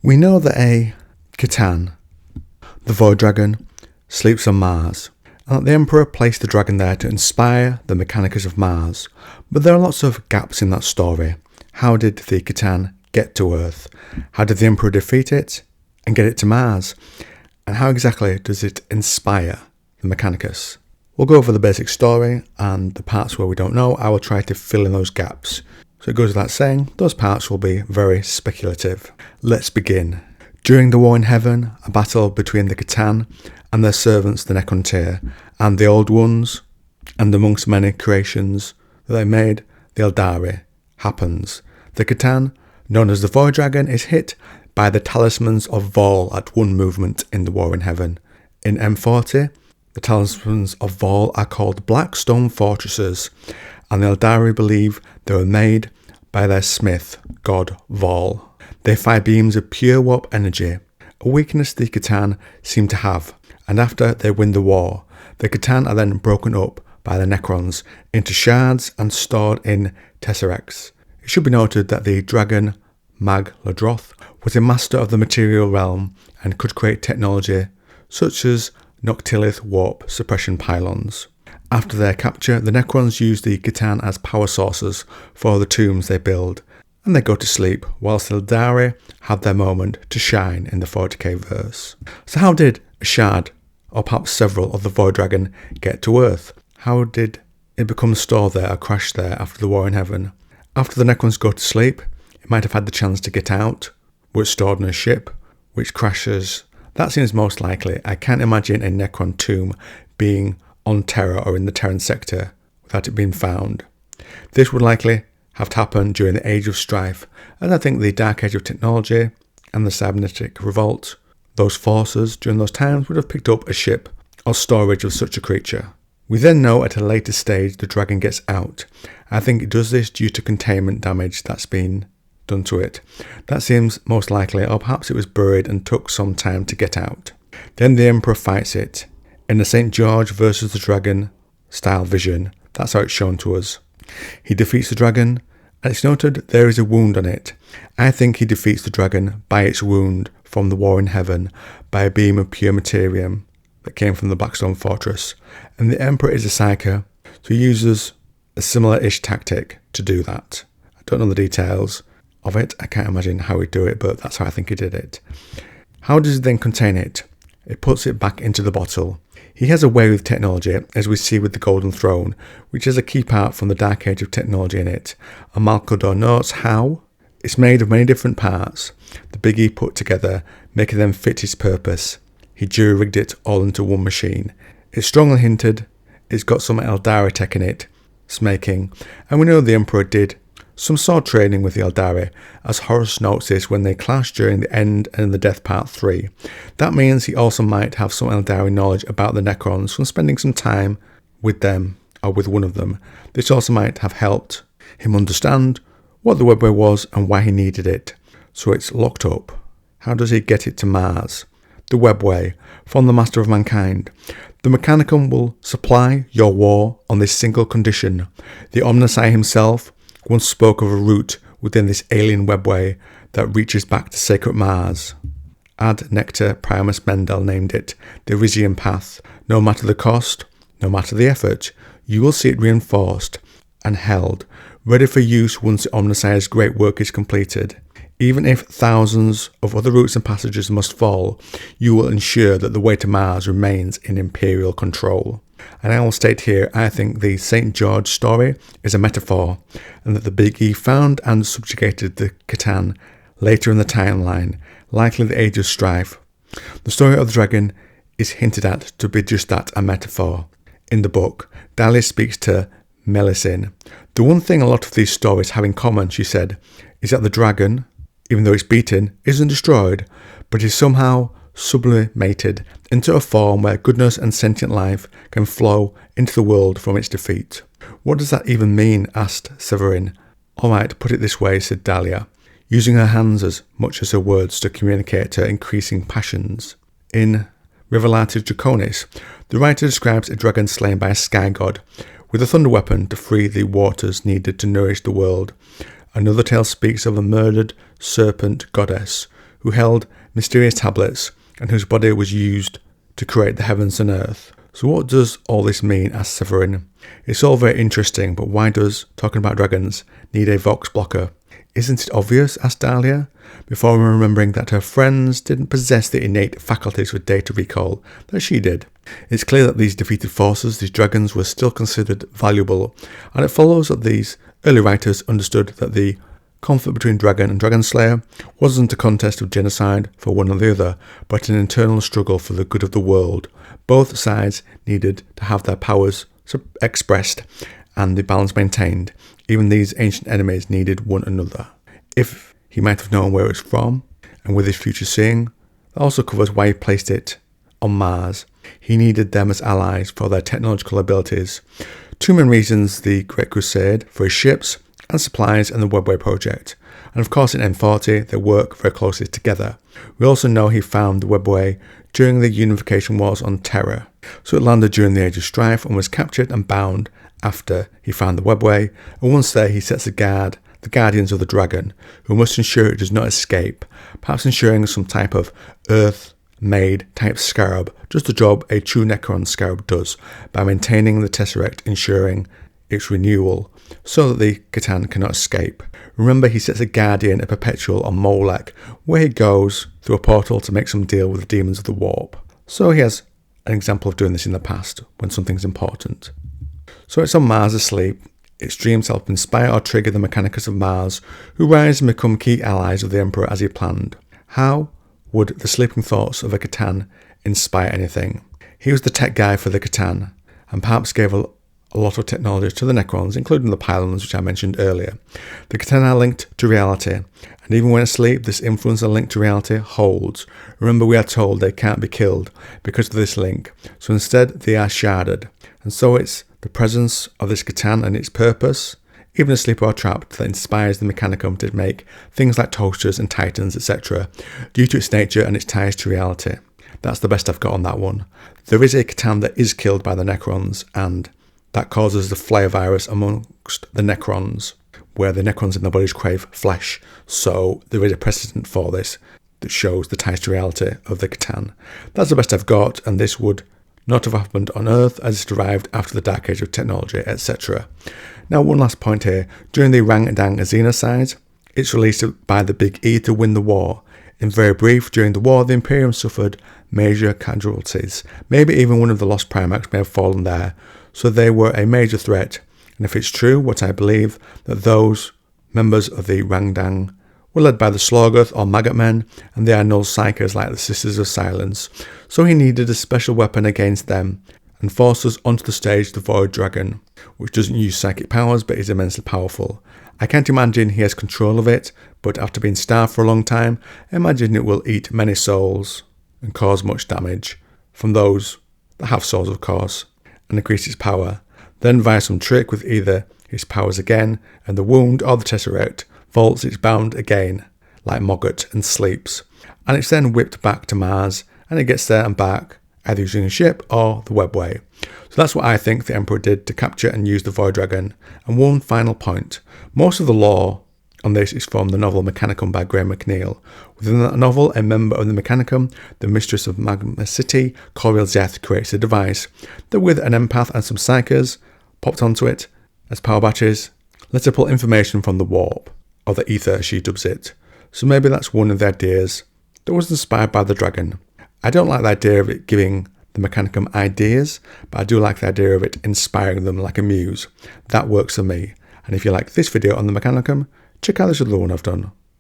We know that a Catan, the void dragon, sleeps on Mars, and that the Emperor placed the dragon there to inspire the Mechanicus of Mars. But there are lots of gaps in that story. How did the Catan get to Earth? How did the Emperor defeat it and get it to Mars? And how exactly does it inspire the Mechanicus? We'll go over the basic story, and the parts where we don't know, I will try to fill in those gaps. So it goes without saying, those parts will be very speculative. Let's begin. During the War in Heaven, a battle between the Catan and their servants, the Necrontyr, and the Old Ones, and amongst many creations that they made, the Eldari, happens. The Catan, known as the Void Dragon, is hit by the Talismans of Vol at one movement in the War in Heaven. In M40, the Talismans of Vol are called Black Stone Fortresses, and the Eldari believe they were made by their smith, god Vol. They fire beams of pure warp energy, a weakness the Catan seem to have, and after they win the war, the Catan are then broken up by the Necrons into shards and stored in tesseracts. It should be noted that the dragon Mag Ladroth was a master of the material realm and could create technology such as Noctilith warp suppression pylons. After their capture, the Necrons use the Catan as power sources for the tombs they build, and they go to sleep, whilst the Eldari have their moment to shine in the 40k verse. So how did a shard, or perhaps several, of the Void Dragon get to Earth? How did it become stored there or crash there after the War in Heaven? After the Necrons go to sleep, it might have had the chance to get out, were stored in a ship, which crashes. That seems most likely. I can't imagine a Necron tomb being on Terra or in the Terran sector without it being found. This would likely have to happen during the Age of Strife, and I think the Dark Age of Technology and the Cybernetic Revolt, those forces during those times would have picked up a ship or storage of such a creature. We then know at a later stage the dragon gets out. I think it does this due to containment damage that's been done to it. That seems most likely, or perhaps it was buried and took some time to get out. Then the Emperor fights it. In the St. George versus the Dragon style vision, that's how it's shown to us. He defeats the dragon, and it's noted there is a wound on it. I think he defeats the dragon by its wound from the War in Heaven, by a beam of pure materium that came from the Blackstone Fortress. And the Emperor is a psyker, so he uses a similar-ish tactic to do that. I don't know the details of it, I can't imagine how he'd do it, but that's how I think he did it. How does he then contain it? It puts it back into the bottle. He has a way with technology, as we see with the Golden Throne, which is a key part from the Dark Age of Technology in it. And Malcador notes how it's made of many different parts, the Biggie put together, making them fit his purpose. He jury-rigged it all into one machine. It's strongly hinted it's got some Eldari tech in it, smaking, and we know the Emperor did some sword training with the Eldari, as Horus notes this when they clash during the End and the Death Part 3. That means he also might have some Eldari knowledge about the Necrons from spending some time with them, or with one of them. This also might have helped him understand what the webway was and why he needed it. So it's locked up. How does he get it to Mars? The webway, from the Master of Mankind. The Mechanicum will supply your war on this single condition. The Omnisci himself once spoke of a route within this alien webway that reaches back to sacred Mars. Ad Nectar Primus Mendel named it the Elysian Path. No matter the cost, no matter the effort, you will see it reinforced and held, ready for use once the Omnisci's great work is completed. Even if thousands of other routes and passages must fall, you will ensure that the way to Mars remains in Imperial control. And I will state here, I think the St. George story is a metaphor, and that the Big E found and subjugated the Catan later in the timeline, likely the Age of Strife. The story of the dragon is hinted at to be just that, a metaphor. In the book, Dahlia speaks to Melusine. The one thing a lot of these stories have in common, she said, is that the dragon, even though it's beaten, isn't destroyed, but is somehow sublimated into a form where goodness and sentient life can flow into the world from its defeat. What does that even mean? Asked Severin. All right, put it this way, said Dahlia, using her hands as much as her words to communicate her increasing passions. In Revelatus Draconis, the writer describes a dragon slain by a sky god with a thunder weapon to free the waters needed to nourish the world. Another tale speaks of a murdered serpent goddess who held mysterious tablets and whose body was used to create the heavens and earth. So what does all this mean? Asked Severin. It's all very interesting, but why does talking about dragons need a vox blocker? Isn't it obvious? Asked Dahlia, before remembering that her friends didn't possess the innate faculties for data recall that she did. It's clear that these defeated forces, these dragons, were still considered valuable, and it follows that these early writers understood that the conflict between dragon and dragon slayer wasn't a contest of genocide for one or the other, but an internal struggle for the good of the world. Both sides needed to have their powers expressed and the balance maintained. Even these ancient enemies needed one another. If he might have known where it was from, and with his future seeing, that also covers why he placed it on Mars. He needed them as allies for their technological abilities. Two main reasons: the Great Crusade for his ships and supplies, and the Webway project. And of course in M40 they work very closely together. We also know he found the Webway during the Unification Wars on Terra. So it landed during the Age of Strife and was captured and bound after he found the Webway, and once there he sets a guard, the Guardians of the Dragon, who must ensure it does not escape, perhaps ensuring some type of Earth-made type scarab, just the job a true Necron scarab does, by maintaining the Tesseract, ensuring its renewal, so that the Catan cannot escape. Remember, he sets a Guardian, a Perpetual, on Molech, where he goes through a portal to make some deal with the demons of the warp. So he has an example of doing this in the past, when something's important. So it's on Mars asleep. Its dreams help inspire or trigger the Mechanicus of Mars, who rise and become key allies of the Emperor as he planned. How would the sleeping thoughts of a Catan inspire anything? He was the tech guy for the Catan, and perhaps gave a lot of technology to the Necrons, including the pylons, which I mentioned earlier. The Catan are linked to reality, and even when asleep, this influence and link to reality holds. Remember, we are told they can't be killed because of this link, so instead they are sharded. And so it's the presence of this Catan and its purpose, even asleep or trapped, that inspires the Mechanicum to make things like toasters and titans, etc., due to its nature and its ties to reality. That's the best I've got on that one. There is a Catan that is killed by the Necrons, and that causes the flare virus amongst the Necrons, where the Necrons in their bodies crave flesh. So there is a precedent for this that shows the ties to reality of the Catan. That's the best I've got, and this would not have happened on Earth as it arrived after the Dark Age of technology, etc. Now, one last point here. During the Rangdan Xenocides, it's released by the Big E to win the war. In very brief, during the war, the Imperium suffered major casualties. Maybe even one of the lost Primarchs may have fallen there, so they were a major threat. And if it's true, what I believe, that those members of the Rangdan were led by the Sloggoth or Maggot Men, and they are null psychers like the Sisters of Silence. So he needed a special weapon against them, and forced us onto the stage the Void Dragon, which doesn't use psychic powers but is immensely powerful. I can't imagine he has control of it, but after being starved for a long time, I imagine it will eat many souls and cause much damage from those that have souls, of course, and increase its power. Then via some trick with either his powers again and the wound or the Tesseract, vaults its bound again, like Moggot, and sleeps. And it's then whipped back to Mars, and it gets there and back, either using a ship or the Webway. So that's what I think the Emperor did to capture and use the Void Dragon. And one final point. Most of the lore on this is from the novel Mechanicum by Graham McNeill. Within that novel, a member of the Mechanicum, the Mistress of Magma City, Coriel Zeth, creates a device that, with an empath and some psychers popped onto it as power batteries, lets her pull information from the warp, or the ether as she dubs it. So maybe that's one of the ideas that was inspired by the dragon. I don't like the idea of it giving the Mechanicum ideas, but I do like the idea of it inspiring them like a muse. That works for me. And if you like this video on the Mechanicum, check out this other one I've done.